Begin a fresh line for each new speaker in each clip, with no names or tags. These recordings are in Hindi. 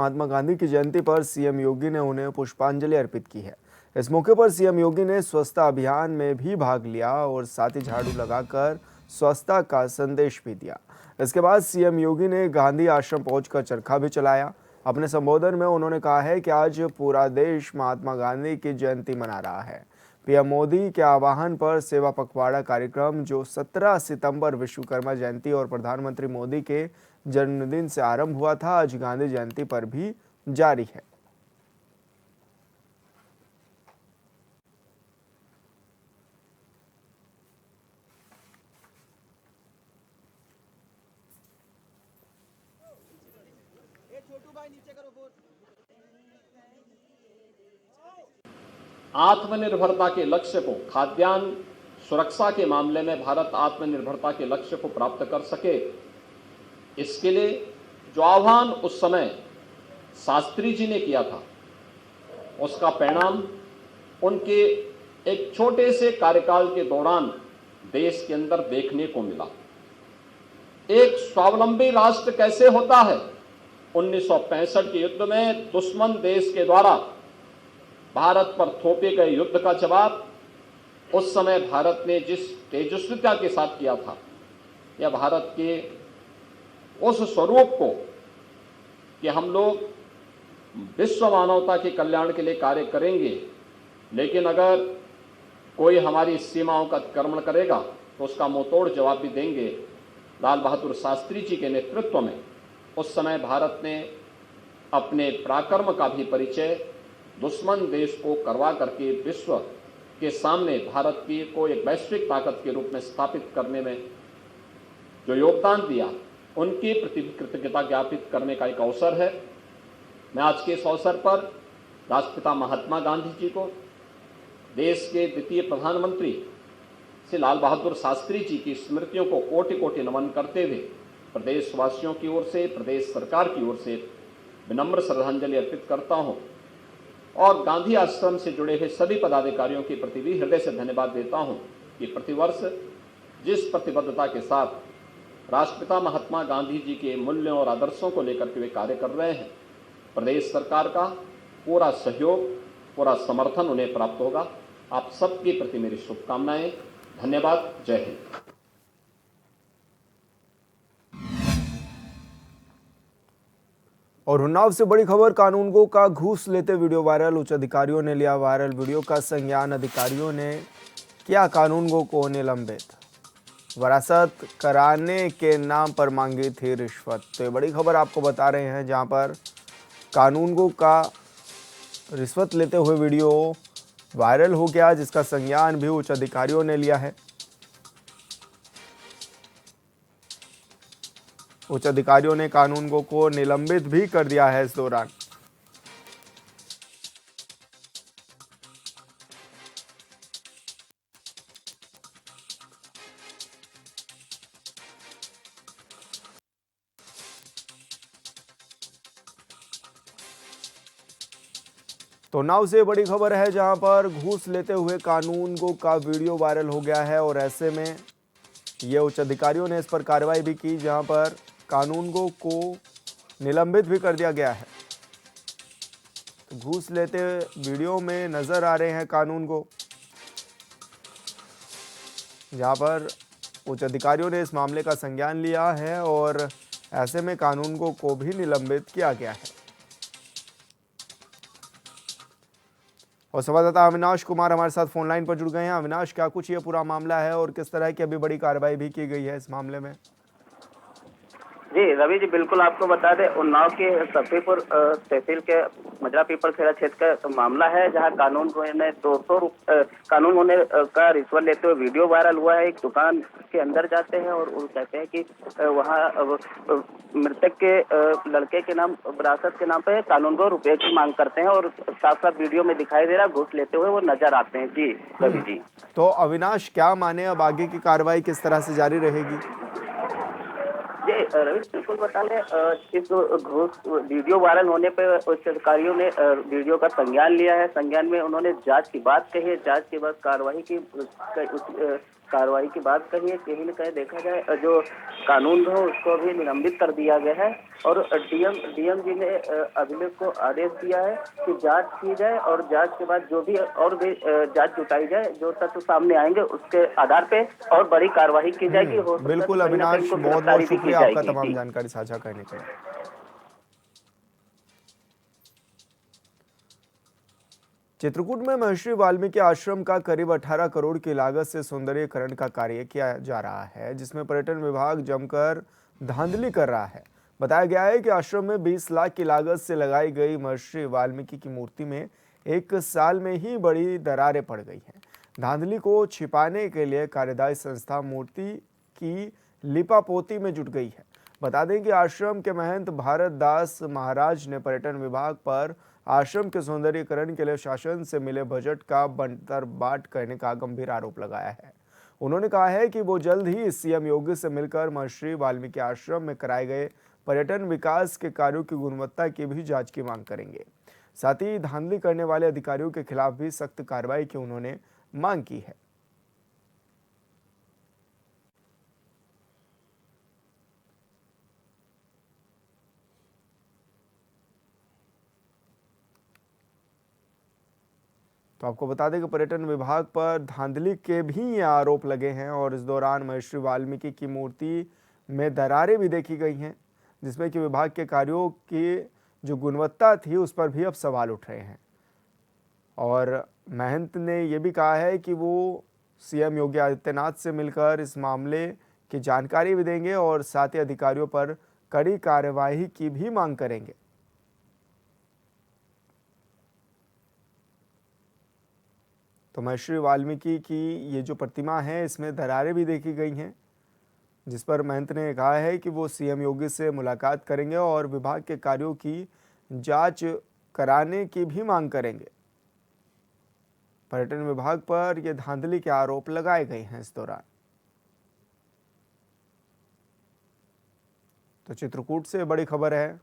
महात्मा गांधी की जयंती पर सीएम योगी ने उन्हें पुष्पांजलि अर्पित की है। इस मौके पर सीएम योगी ने स्वच्छता अभियान में भी भाग लिया और साथ ही झाड़ू लगाकर स्वच्छता का संदेश भी दिया। इसके बाद सीएम योगी ने गांधी आश्रम पहुंचकर चरखा भी चलाया। अपने संबोधन में उन्होंने कहा है कि आज पूरा देश महात्मा गांधी की जयंती मना रहा है। पीएम मोदी के आह्वान पर सेवा पखवाड़ा कार्यक्रम जो 17 सितंबर विश्वकर्मा जयंती और प्रधानमंत्री मोदी के जन्मदिन से आरंभ हुआ था, आज गांधी जयंती पर भी जारी है।
आत्मनिर्भरता के लक्ष्य को, खाद्यान्न सुरक्षा के मामले में भारत आत्मनिर्भरता के लक्ष्य को प्राप्त कर सके, इसके लिए जो आह्वान उस समय शास्त्री जी ने किया था, उसका परिणाम उनके एक छोटे से कार्यकाल के दौरान देश के अंदर देखने को मिला। एक स्वावलंबी राष्ट्र कैसे होता है? 1965 के युद्ध में दुश्मन देश के द्वारा भारत पर थोपे गए युद्ध का जवाब उस समय भारत ने जिस तेजस्विता के साथ किया था, यह भारत के उस स्वरूप को कि हम लोग विश्व मानवता के कल्याण के लिए कार्य करेंगे, लेकिन अगर कोई हमारी सीमाओं का अतिक्रमण करेगा तो उसका मुंहतोड़ जवाब भी देंगे। लाल बहादुर शास्त्री जी के नेतृत्व में उस समय भारत ने अपने पराक्रम का भी परिचय दुश्मन देश को करवा करके विश्व के सामने भारत की को एक वैश्विक ताकत के रूप में स्थापित करने में जो योगदान दिया, उनके प्रति कृतज्ञता ज्ञापित करने का एक अवसर है। मैं आज के इस अवसर पर राष्ट्रपिता महात्मा गांधी जी को, देश के द्वितीय प्रधानमंत्री श्री लाल बहादुर शास्त्री जी की स्मृतियों को कोटि कोटि नमन करते हुए प्रदेशवासियों की ओर से, प्रदेश सरकार की ओर से विनम्र श्रद्धांजलि अर्पित करता हूं और गांधी आश्रम से जुड़े हुए सभी पदाधिकारियों के प्रति भी हृदय से धन्यवाद देता हूं कि प्रतिवर्ष जिस प्रतिबद्धता के साथ राष्ट्रपिता महात्मा गांधी जी के मूल्यों और आदर्शों को लेकर के वे कार्य कर रहे हैं, प्रदेश सरकार का पूरा सहयोग, पूरा समर्थन उन्हें प्राप्त होगा। आप सबके प्रति मेरी शुभकामनाएं। धन्यवाद। जय हिंद।
और उन्नाव से बड़ी खबर, कानूनगो का घूस लेते वीडियो वायरल। उच्च अधिकारियों ने लिया वायरल वीडियो का संज्ञान। अधिकारियों ने किया कानूनगो को निलंबित। वरासत कराने के नाम पर मांगी थी रिश्वत। तो ये बड़ी खबर आपको बता रहे हैं, जहां पर कानूनगो का रिश्वत लेते हुए वीडियो वायरल हो गया, जिसका संज्ञान भी उच्च अधिकारियों ने लिया है। उच्च अधिकारियों ने कानूनगो को निलंबित भी कर दिया है इस दौरान। तो उन्नाव से बड़ी खबर है, जहां पर घूस लेते हुए कानूनगो का वीडियो वायरल हो गया है और ऐसे में ये उच्च अधिकारियों ने इस पर कार्रवाई भी की, जहां पर कानूनगो को निलंबित भी कर दिया गया है। तो घूस लेते वीडियो में नजर आ रहे हैं कानूनगो, जहां पर उच्च अधिकारियों ने इस मामले का संज्ञान लिया है और ऐसे में कानूनगो को भी निलंबित किया गया है। और संवाददाता अविनाश कुमार हमारे साथ फोन लाइन पर जुड़ गए हैं। अविनाश, क्या कुछ ये पूरा मामला है और किस तरह की अभी बड़ी कार्रवाई भी की गई है इस मामले में?
जी रवि जी, बिल्कुल आपको बता दें, उन्नाव के सफीपुर तहसील के मजरा पीपल खेड़ा क्षेत्र का मामला है, जहां कानूनगो ने 200 कानूनगो ने का रिश्वत लेते हुए वीडियो वायरल हुआ है। एक दुकान के अंदर जाते हैं और वो कहते हैं कि वहां मृतक के लड़के के नाम, विरासत के नाम पे कानूनगो रुपए की मांग करते हैं और साफ साफ वीडियो में दिखाई दे रहा घूस लेते हुए वो नजर आते हैं। जी रवि जी।
तो अविनाश, क्या माने अब आगे की कार्रवाई किस तरह से जारी रहेगी?
रवि बिल्कुल बता लें, इस घूस वीडियो वायरल होने पर उच्च अधिकारियों ने वीडियो का संज्ञान लिया है। संज्ञान में उन्होंने जांच की बात कही है, जांच के बाद कार्रवाई की कार्रवाई की बात कही है। कहीं न कहीं देखा जाए जो कानून हो उसको भी निलंबित कर दिया गया है और डीएम जी ने अभिलेख को आदेश दिया है कि जांच की जाए और जांच के बाद जो भी और भी जांच जुटाई जाए, जो तथ्य सामने आएंगे उसके आधार पे और बड़ी कार्रवाई की जाएगी। हो सकता है तो
बिल्कुल
कहीं न कहीं
अविनाश,
इनको
बहुत बहुत
गिरफ्तारी भी की
शुक्रिया आपका
जाएगी।
तमाम
जी।
जानकारी साझा करने के लिए। चित्रकूट में महर्षि वाल्मीकि आश्रम का करीब 18 करोड़ की लागत से सौंदर्यीकरण का कार्य किया जा रहा है, जिसमें पर्यटन विभाग जमकर धांधली कर रहा है। बताया गया है कि आश्रम में 20 लाख की लागत से लगाई गई महर्षि वाल्मीकि की मूर्ति में एक साल में ही बड़ी दरारें पड़ गई हैं। धांधली को छिपाने के लिए कार्यदायी संस्था मूर्ति की लिपापोती में जुट गई है। बता दें कि आश्रम के महंत भारत दास महाराज ने पर्यटन विभाग पर आश्रम के सौंदर्यीकरण के लिए शासन से मिले बजट का बंटर बाट करने का गंभीर आरोप लगाया है। उन्होंने कहा है कि वो जल्द ही सीएम योगी से मिलकर महर्षि वाल्मीकि आश्रम में कराए गए पर्यटन विकास के कार्यों की गुणवत्ता की भी जांच की मांग करेंगे। साथ ही धांधली करने वाले अधिकारियों के खिलाफ भी सख्त कार्रवाई की उन्होंने मांग की है। तो आपको बता दें कि पर्यटन विभाग पर धांधली के भी ये आरोप लगे हैं और इस दौरान महर्षि वाल्मीकि की मूर्ति में दरारें भी देखी गई हैं, जिसमें कि विभाग के कार्यों की जो गुणवत्ता थी उस पर भी अब सवाल उठ रहे हैं। और महंत ने यह भी कहा है कि वो सीएम योगी आदित्यनाथ से मिलकर इस मामले की जानकारी भी देंगे और साथ ही अधिकारियों पर कड़ी कार्यवाही की भी मांग करेंगे। तो महर्षि वाल्मीकि की ये जो प्रतिमा है इसमें दरारें भी देखी गई हैं, जिस पर महंत ने कहा है कि वो सीएम योगी से मुलाकात करेंगे और विभाग के कार्यों की जांच कराने की भी मांग करेंगे। पर्यटन विभाग पर यह धांधली के आरोप लगाए गए हैं इस दौरान। तो चित्रकूट से बड़ी खबर है।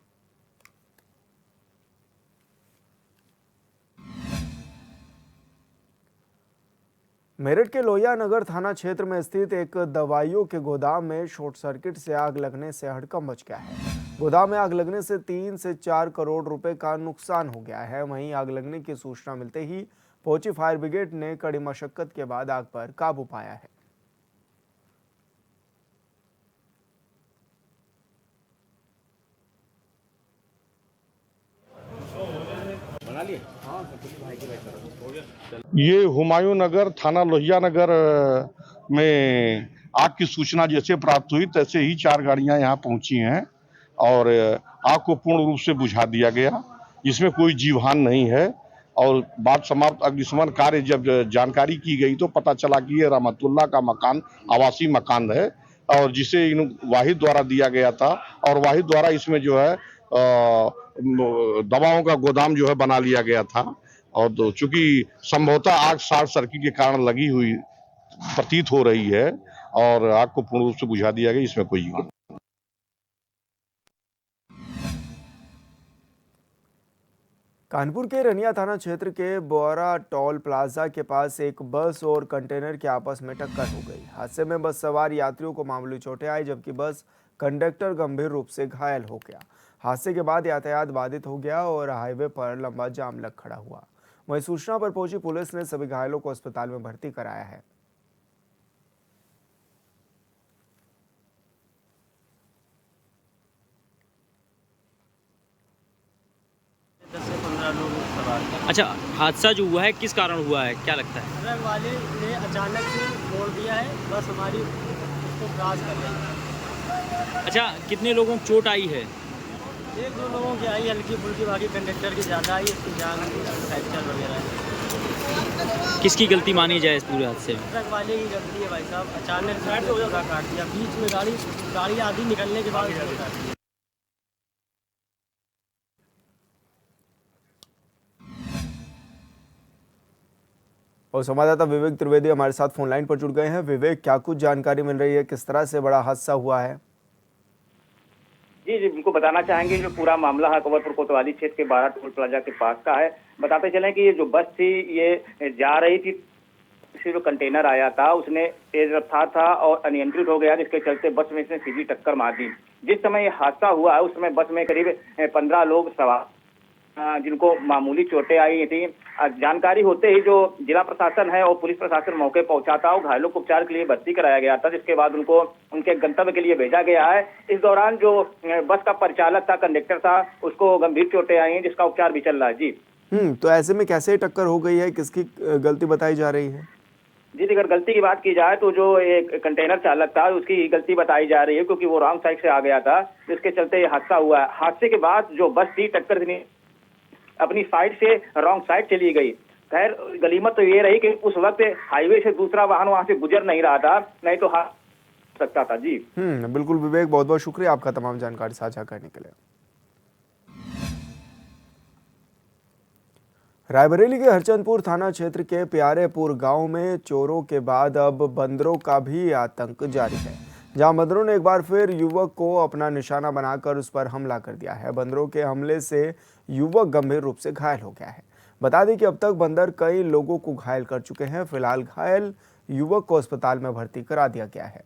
मेरठ के लोहिया नगर थाना क्षेत्र में स्थित एक दवाइयों के गोदाम में शॉर्ट सर्किट से आग लगने से हड़कंप मच गया है। गोदाम में आग लगने से 3 से 4 करोड़ रुपए का नुकसान हो गया है। वहीं आग लगने की सूचना मिलते ही पहुंची फायर ब्रिगेड ने कड़ी मशक्कत के बाद आग पर काबू पाया है।
ये हुमायूं नगर थाना लोहिया नगर में आग की सूचना जैसे प्राप्त हुई तैसे ही 4 गाड़ियां यहां पहुंची हैं और आग को पूर्ण रूप से बुझा दिया गया। इसमें कोई जीवहानि नहीं है और बात समाप्त। अग्निशमन कार्य जब जानकारी की गई तो पता चला कि ये रहमतुल्लाह का मकान आवासीय मकान है और जिसे वाहिद द्वारा दिया गया था और वाहिद द्वारा इसमें जो है दवाओं का गोदाम जो है बना लिया गया था और तो चूंकि संभवतः आग शॉर्ट सर्किट के कारण लगी हुई प्रतीत हो रही है और आग को पूर्ण रूप से बुझा दिया गया। इसमें कोई जीवन।
कानपुर के रनिया थाना क्षेत्र के बोरा टोल प्लाजा के पास एक बस और कंटेनर की आपस में टक्कर हो गई। हादसे में बस सवार यात्रियों को मामूली चोटें आई, जबकि बस कंडक्टर गंभीर रूप से घायल हो गया। हादसे के बाद यातायात बाधित हो गया और हाईवे पर लंबा जाम लग खड़ा हुआ। वहीं सूचना पर पहुंची पुलिस ने सभी घायलों को अस्पताल में भर्ती कराया है।
10 से 15 लोग सवार थे।
अच्छा, हादसा जो हुआ है किस कारण हुआ है, क्या लगता है?
ट्रक वाले ने अचानक से मोड़ दिया है, बस हमारी उसको क्रॉस कर रही है।
अच्छा, कितने लोगों को चोट आई है?
1-2 लोगों की आई हल्की फुल्की, बाकी कंडक्टर की ज़्यादा आई, इसकी जान फ्रैक्चर वगैरह है।
किसकी गलती मानी जाए इस पूरे हादसे में?
ट्रक वाले की गलती है भाई साहब, अचानक से पूरा काट दिया, बीच में गाड़ी आधी निकलने के बाद काट दिया।
और संवाददाता विवेक त्रिवेदी हमारे साथ फोन लाइन पर जुड़ गए हैं। विवेक, क्या कुछ जानकारी मिल रही है, किस तरह से बड़ा हादसा हुआ है?
जी जी, बिल्कुल बताना चाहेंगे। जो पूरा मामला है अकबरपुर कोतवाली क्षेत्र के 12 टोल प्लाजा के पास का है। बताते चलें कि ये जो बस थी ये जा रही थी से जो कंटेनर आया था उसने तेज रफ्तार था और अनियंत्रित हो गया, जिसके चलते बस में इसने सीधी टक्कर मार दी। जिस समय ये हादसा हुआ है उस समय बस में करीब 15 लोग सवार जिनको मामूली चोटें आई थी। जानकारी होते ही जो जिला प्रशासन है और पुलिस प्रशासन मौके पहुंचा था और घायलों को उपचार के लिए भर्ती कराया गया था, जिसके बाद उनको उनके गंतव्य के लिए भेजा गया है। इस दौरान जो बस का परिचालक था, कंडक्टर था, उसको गंभीर चोटें आई हैं, जिसका उपचार भी चल रहा है। जी
तो ऐसे में कैसे टक्कर हो गई है, किसकी गलती बताई जा रही है?
जी, अगर गलती की बात की जाए तो जो एक कंटेनर चालक था उसकी गलती बताई जा रही है, क्योंकि वो रॉन्ग साइड से आ गया था, जिसके चलते ये हादसा हुआ है। हादसे के बाद जो बस थी टक्कर अपनी साइड से रॉन्ग साइड चली गई। खैर गनीमत तो ये रही कि उस वक्त हाईवे से दूसरा वाहन वहां से गुजर नहीं रहा था, नहीं तो हादसा सकता था। जी
बिल्कुल विवेक, बहुत बहुत शुक्रिया आपका तमाम जानकारी साझा करने के लिए। रायबरेली के हरचंदपुर थाना क्षेत्र के प्यारेपुर गांव में चोरों के बाद अब बंदरों का भी आतंक जारी है, जहां बंदरों ने एक बार फिर युवक को अपना निशाना बनाकर उस पर हमला कर दिया है। बंदरों के हमले से युवक गंभीर रूप से घायल हो गया है। बता दें कि अब तक बंदर कई लोगों को घायल कर चुके हैं। फिलहाल घायल युवक को अस्पताल में भर्ती करा दिया गया है।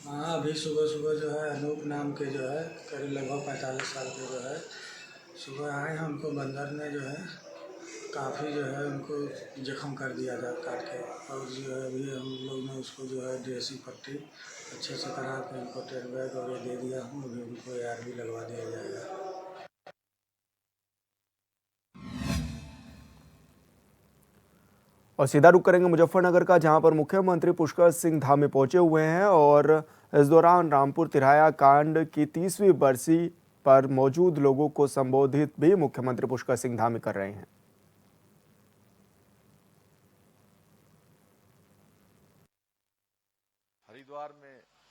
हाँ, अभी सुबह सुबह जो है अनूप नाम के जो है करीब लगभग 45 साल के जो है सुबह आए हैं। उनको बंदर ने जो है काफ़ी जो है उनको जख्म कर दिया था काट के, और जो है अभी हम लोग ने उसको जो है ड्रेसिंग पट्टी अच्छे से करा के उनको टेर बैग और ये दे दिया हूँ। अभी उनको AR भी लगवा दिया जाएगा।
और सीधा रुख करेंगे मुजफ्फरनगर का, जहां पर मुख्यमंत्री पुष्कर सिंह धामी पहुंचे हुए हैं और इस दौरान रामपुर तिराया कांड की 30वीं बरसी पर मौजूद लोगों को संबोधित भी मुख्यमंत्री पुष्कर सिंह धामी कर रहे हैं।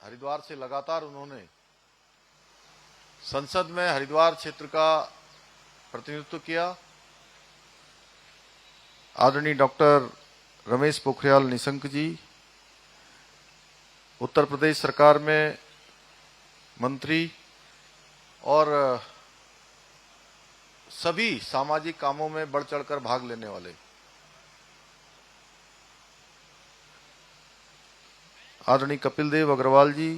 हरिद्वार से लगातार उन्होंने संसद में हरिद्वार क्षेत्र का प्रतिनिधित्व किया। आदरणीय डॉक्टर रमेश पोखरियाल निशंक जी उत्तर प्रदेश सरकार में मंत्री और सभी सामाजिक कामों में बढ़ चढ़कर भाग लेने वाले, आदरणीय कपिल देव अग्रवाल जी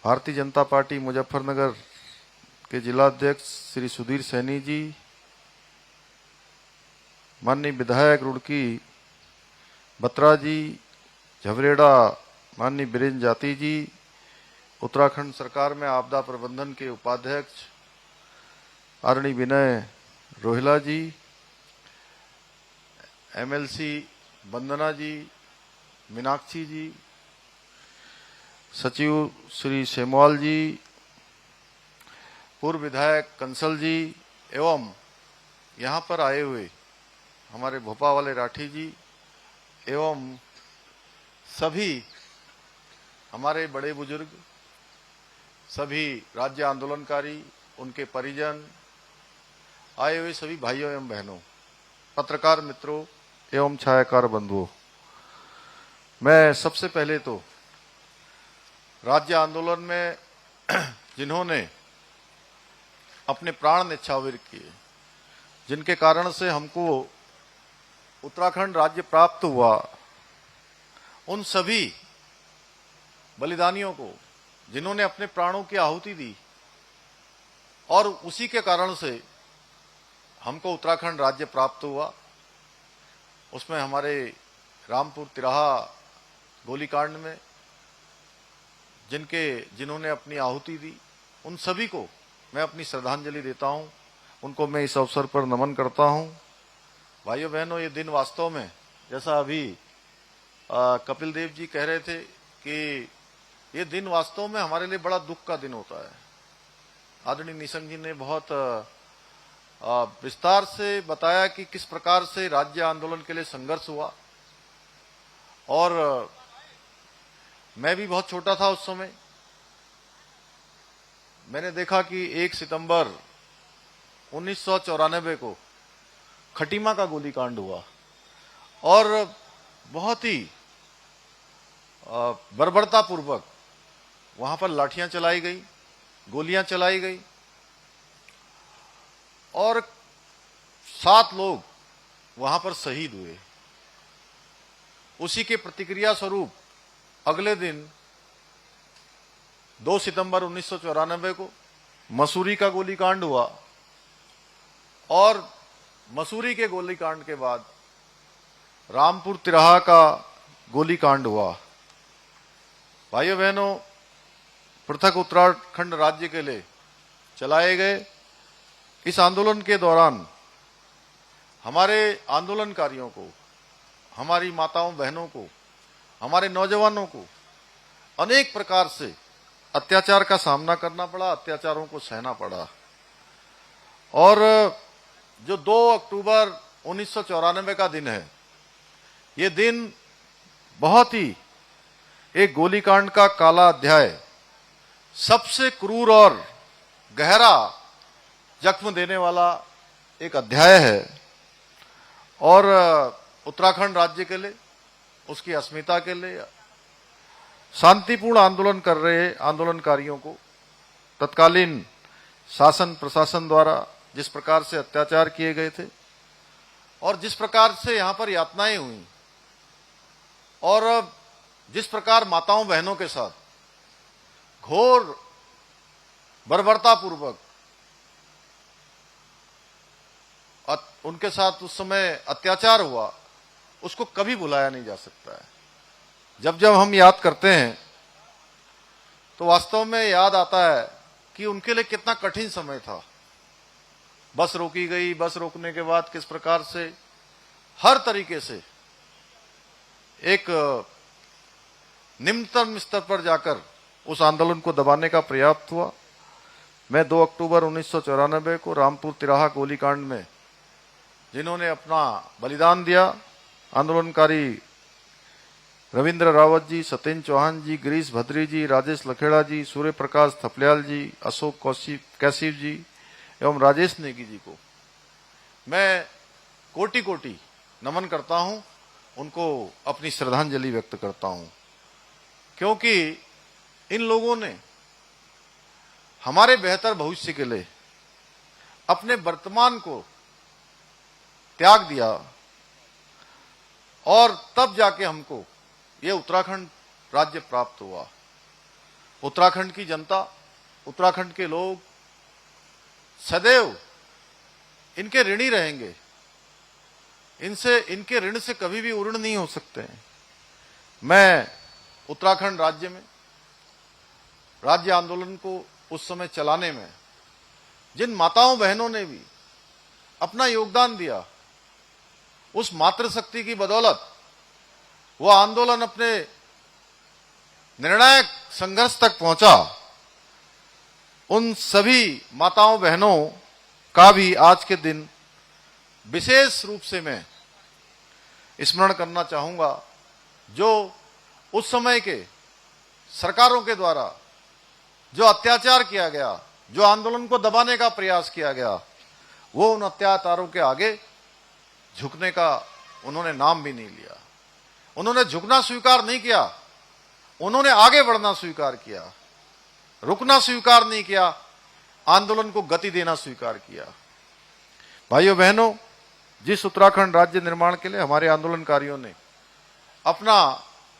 भारतीय जनता पार्टी मुजफ्फरनगर के जिला अध्यक्ष श्री सुधीर सैनी जी, माननीय विधायक रुड़की बत्रा जी, झवरेड़ा माननीय बीरेन्द्र जाति जी, उत्तराखंड सरकार में आपदा प्रबंधन के उपाध्यक्ष आदरणीय विनय रोहिला जी, MLC वंदना जी, मीनाक्षी जी, सचिव श्री सेमवाल जी, पूर्व विधायक कंसल जी एवं यहाँ पर आए हुए हमारे भोपा वाले राठी जी एवं सभी हमारे बड़े बुजुर्ग, सभी राज्य आंदोलनकारी, उनके परिजन, आए हुए सभी भाइयों एवं बहनों, पत्रकार मित्रों एवं छायाकार बंधुओं, मैं सबसे पहले तो राज्य आंदोलन में जिन्होंने अपने प्राण न्यौछावर किए, जिनके कारण से हमको उत्तराखंड राज्य प्राप्त हुआ, उन सभी बलिदानियों को, जिन्होंने अपने प्राणों की आहुति दी और उसी के कारण से हमको उत्तराखंड राज्य प्राप्त हुआ। उसमें हमारे रामपुर तिराहा गोलीकांड में जिन्होंने अपनी आहुति दी, उन सभी को मैं अपनी श्रद्धांजलि देता हूं, उनको मैं इस अवसर पर नमन करता हूं। भाइयों बहनों, ये दिन वास्तव में जैसा अभी कपिल देव जी कह रहे थे कि ये दिन वास्तव में हमारे लिए बड़ा दुख का दिन होता है। आदरणीय निशंक जी ने बहुत विस्तार से बताया कि किस प्रकार से राज्य आंदोलन के लिए संघर्ष हुआ, और मैं भी बहुत छोटा था उस समय। मैंने देखा कि 1 सितंबर 1994 को खटीमा का गोलीकांड हुआ और बहुत ही बर्बरतापूर्वक वहां पर लाठियां चलाई गई, गोलियां चलाई गई और 7 लोग वहां पर शहीद हुए। उसी के प्रतिक्रिया स्वरूप अगले दिन 2 सितंबर 1994 को मसूरी का गोलीकांड हुआ और मसूरी के गोलीकांड के बाद रामपुर तिराहा का गोलीकांड हुआ। भाइयों बहनों, पृथक उत्तराखंड राज्य के लिए चलाए गए इस आंदोलन के दौरान हमारे आंदोलनकारियों को, हमारी माताओं बहनों को, हमारे नौजवानों को अनेक प्रकार से अत्याचार का सामना करना पड़ा, अत्याचारों को सहना पड़ा। और जो 2 अक्टूबर 1994 का दिन है, ये दिन बहुत ही एक गोलीकांड का काला अध्याय, सबसे क्रूर और गहरा जख्म देने वाला एक अध्याय है। और उत्तराखंड राज्य के लिए, उसकी अस्मिता के लिए शांतिपूर्ण आंदोलन कर रहे आंदोलनकारियों को तत्कालीन शासन प्रशासन द्वारा जिस प्रकार से अत्याचार किए गए थे और जिस प्रकार से यहां पर यातनाएं हुई और जिस प्रकार माताओं बहनों के साथ घोर बर्बरतापूर्वक उनके साथ उस समय अत्याचार हुआ, उसको कभी भुलाया नहीं जा सकता है। जब जब हम याद करते हैं तो वास्तव में याद आता है कि उनके लिए कितना कठिन समय था। बस रोकी गई, बस रोकने के बाद किस प्रकार से हर तरीके से एक निम्नतम स्तर पर जाकर उस आंदोलन को दबाने का प्रयास हुआ। मैं 2 अक्टूबर 1994 को रामपुर तिराहा गोलीकांड में जिन्होंने अपना बलिदान दिया, आंदोलनकारी रविंद्र रावत जी, सत्येंद्र चौहान जी, गिरीश भद्री जी, राजेश लखेड़ा जी, सूर्य प्रकाश थपलियाल जी, अशोक कैसिव जी एवं राजेश नेगी जी को मैं कोटि कोटि नमन करता हूं, उनको अपनी श्रद्धांजलि व्यक्त करता हूं, क्योंकि इन लोगों ने हमारे बेहतर भविष्य के लिए अपने वर्तमान को त्याग दिया और तब जाके हमको ये उत्तराखंड राज्य प्राप्त हुआ। उत्तराखंड की जनता, उत्तराखंड के लोग सदैव इनके ऋणी रहेंगे, इनके ऋण से कभी भी उऋण नहीं हो सकते हैं। मैं उत्तराखंड राज्य में राज्य आंदोलन को उस समय चलाने में जिन माताओं बहनों ने भी अपना योगदान दिया, उस मातृशक्ति की बदौलत वो आंदोलन अपने निर्णायक संघर्ष तक पहुंचा। उन सभी माताओं बहनों का भी आज के दिन विशेष रूप से मैं स्मरण करना चाहूंगा, जो उस समय के सरकारों के द्वारा जो अत्याचार किया गया, जो आंदोलन को दबाने का प्रयास किया गया, वो उन अत्याचारों के आगे झुकने का उन्होंने नाम भी नहीं लिया। उन्होंने झुकना स्वीकार नहीं किया, उन्होंने आगे बढ़ना स्वीकार किया, रुकना स्वीकार नहीं किया, आंदोलन को गति देना स्वीकार किया। भाइयों बहनों, जिस उत्तराखंड राज्य निर्माण के लिए हमारे आंदोलनकारियों ने अपना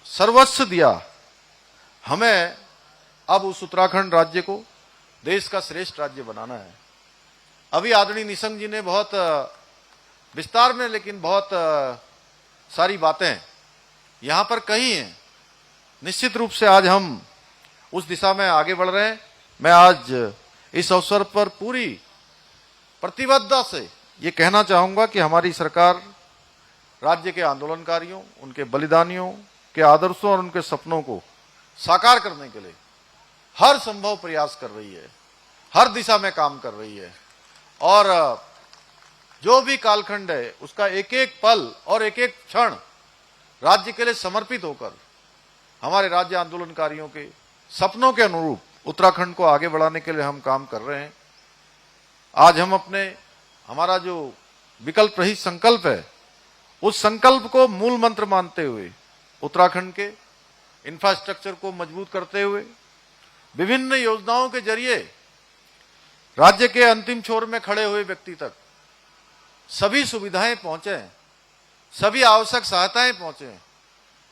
सर्वस्व दिया, हमें अब उस उत्तराखंड राज्य को देश का श्रेष्ठ राज्य बनाना है। अभी आदरणीय निशंक जी ने बहुत विस्तार में, लेकिन बहुत सारी बातें यहां पर कही हैं। निश्चित रूप से आज हम उस दिशा में आगे बढ़ रहे हैं। मैं आज इस अवसर पर पूरी प्रतिबद्धता से ये कहना चाहूंगा कि हमारी सरकार राज्य के आंदोलनकारियों, उनके बलिदानियों के आदर्शों और उनके सपनों को साकार करने के लिए हर संभव प्रयास कर रही है, हर दिशा में काम कर रही है। और जो भी कालखंड है उसका एक एक पल और एक एक क्षण राज्य के लिए समर्पित होकर हमारे राज्य आंदोलनकारियों के सपनों के अनुरूप उत्तराखंड को आगे बढ़ाने के लिए हम काम कर रहे हैं। आज हम हमारा जो विकल्प रहित संकल्प है, उस संकल्प को मूल मंत्र मानते हुए उत्तराखंड के इंफ्रास्ट्रक्चर को मजबूत करते हुए विभिन्न योजनाओं के जरिए राज्य के अंतिम छोर में खड़े हुए व्यक्ति तक सभी सुविधाएं पहुंचे, सभी आवश्यक सहायताएं पहुंचे,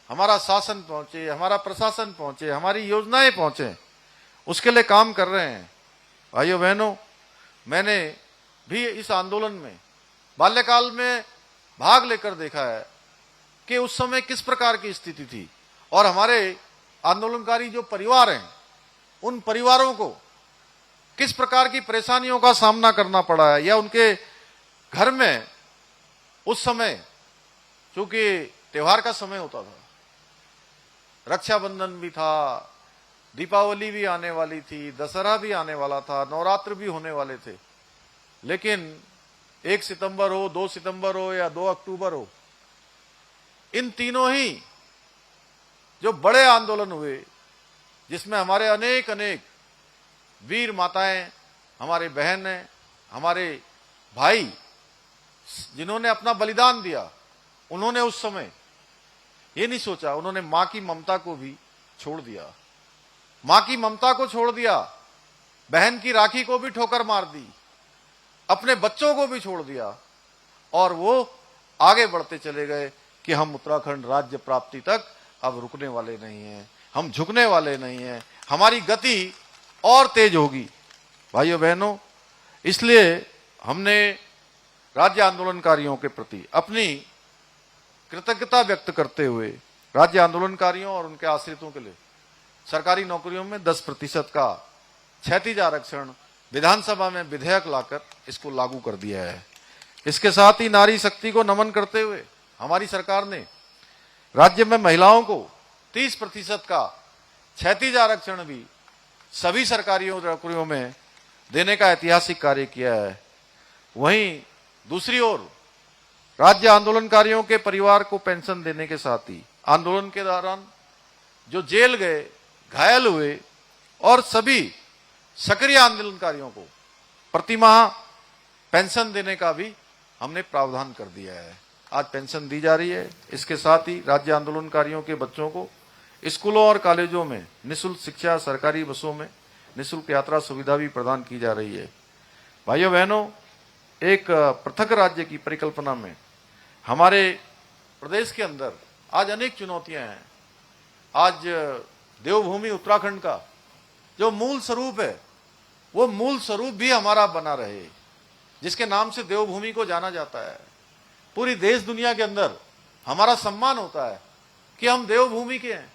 हमारा शासन पहुंचे, हमारा प्रशासन पहुंचे, हमारी योजनाएं पहुंचे, उसके लिए काम कर रहे हैं। भाइयों बहनों, मैंने भी इस आंदोलन में बाल्यकाल में भाग लेकर देखा है कि उस समय किस प्रकार की स्थिति थी और हमारे आंदोलनकारी जो परिवार हैं उन परिवारों को किस प्रकार की परेशानियों का सामना करना पड़ा है, या उनके घर में उस समय, चूंकि त्योहार का समय होता था, रक्षाबंधन भी था, दीपावली भी आने वाली थी, दशहरा भी आने वाला था, नवरात्र भी होने वाले थे, लेकिन 1 सितंबर हो, 2 सितंबर हो या 2 अक्टूबर हो, इन तीनों ही जो बड़े आंदोलन हुए जिसमें हमारे अनेक अनेक वीर माताएं, हमारे बहनें, हमारे भाई जिन्होंने अपना बलिदान दिया, उन्होंने उस समय ये नहीं सोचा, उन्होंने मां की ममता को भी छोड़ दिया, मां की ममता को छोड़ दिया, बहन की राखी को भी ठोकर मार दी, अपने बच्चों को भी छोड़ दिया, और वो आगे बढ़ते चले गए कि हम उत्तराखंड राज्य प्राप्ति तक अब रुकने वाले नहीं हैं, हम झुकने वाले नहीं हैं, हमारी गति और तेज होगी। भाइयों बहनों, इसलिए हमने राज्य आंदोलनकारियों के प्रति अपनी कृतज्ञता व्यक्त करते हुए राज्य आंदोलनकारियों और उनके आश्रितों के लिए सरकारी नौकरियों में 10% का क्षैतिज आरक्षण विधानसभा में विधेयक लाकर इसको लागू कर दिया है। इसके साथ ही नारी शक्ति को नमन करते हुए हमारी सरकार ने राज्य में महिलाओं को 30% का क्षैतिज आरक्षण भी सभी सरकारी नौकरियों में देने का ऐतिहासिक कार्य किया है। वहीं दूसरी ओर राज्य आंदोलनकारियों के परिवार को पेंशन देने के साथ ही आंदोलन के दौरान जो जेल गए, घायल हुए और सभी सक्रिय आंदोलनकारियों को प्रतिमाह पेंशन देने का भी हमने प्रावधान कर दिया है। आज पेंशन दी जा रही है। इसके साथ ही राज्य आंदोलनकारियों के बच्चों को स्कूलों और कॉलेजों में निःशुल्क शिक्षा, सरकारी बसों में निःशुल्क यात्रा सुविधा भी प्रदान की जा रही है। भाइयों बहनों, एक पृथक राज्य की परिकल्पना में हमारे प्रदेश के अंदर आज अनेक चुनौतियां हैं। आज देवभूमि उत्तराखंड का जो मूल स्वरूप है, वो मूल स्वरूप भी हमारा बना रहे, जिसके नाम से देवभूमि को जाना जाता है। पूरी देश दुनिया के अंदर हमारा सम्मान होता है कि हम देवभूमि के हैं,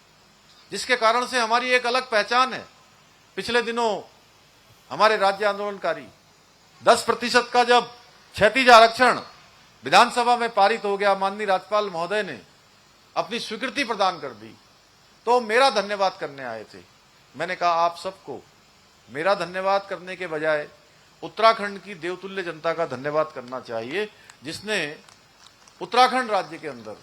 जिसके कारण से हमारी एक अलग पहचान है। पिछले दिनों हमारे राज्य आंदोलनकारी 10% का जब क्षैतिज आरक्षण विधानसभा में पारित हो गया, माननीय राज्यपाल महोदय ने अपनी स्वीकृति प्रदान कर दी, तो मेरा धन्यवाद करने आए थे। मैंने कहा आप सबको मेरा धन्यवाद करने के बजाय उत्तराखंड की देवतुल्य जनता का धन्यवाद करना चाहिए, जिसने उत्तराखंड राज्य के अंदर